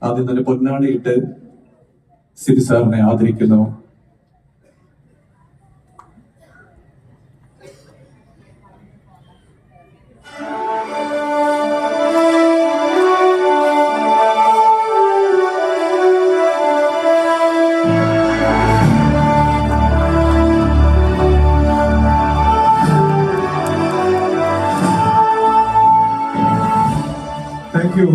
ആദ്യം തന്നെ പൊന്നാടിയിട്ട് സിബി സാറിനെ ആദരിക്കുന്നു. Thank you.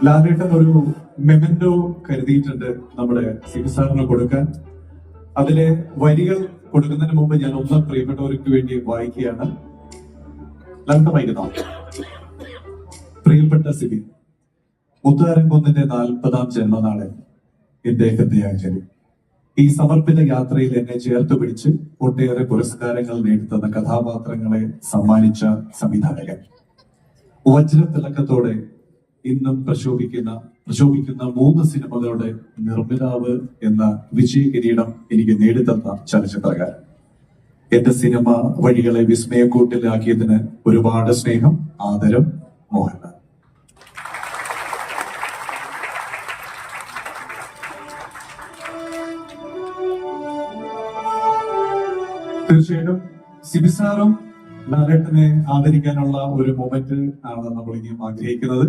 ലാലേട്ടൻ ഒരു മെമന്റോ കരുതിയിട്ടുണ്ട് നമ്മുടെ സിബി സാറിന് കൊടുക്കാൻ. അതിലെ വരികൾ കൊടുക്കുന്നതിന് മുമ്പ് ഞാൻ ഒന്ന് പ്രിയപ്പെട്ടവർക്ക് വേണ്ടി വായിക്കുകയാണ്. പ്രിയപ്പെട്ട സിബി, മുത്താരംകുന്നിന്റെ 40ാം ജന്മനാളെ എന്റെ ഹൃദയാഞ്ജലി. ഈ സമർപ്പിത യാത്രയിൽ എന്നെ ചേർത്ത് പിടിച്ച് ഒട്ടേറെ പുരസ്കാരങ്ങൾ നേടുന്ന കഥാപാത്രങ്ങളെ സമ്മാനിച്ച സംവിധായകൻ, വജ്രത്തിളക്കത്തോടെ ഇന്നും പ്രശോഭിക്കുന്ന 3 സിനിമകളുടെ നിർമ്മിതാവ് എന്ന വിജയ കിരീടം എനിക്ക് നേടിത്തന്ന ചലച്ചിത്രകാരൻ, എന്റെ സിനിമ വഴികളെ വിസ്മയക്കൂട്ടിലാക്കിയതിന് ഒരുപാട് സ്നേഹം, ആദരം, മോഹൻലാൽ. തീർച്ചയായിട്ടും സിബി സാറും ലാലേട്ടനെ ആദരിക്കാനുള്ള ഒരു മൊമെന്റ് ആണ് നമ്മൾ ഇനിയും ആഗ്രഹിക്കുന്നത്.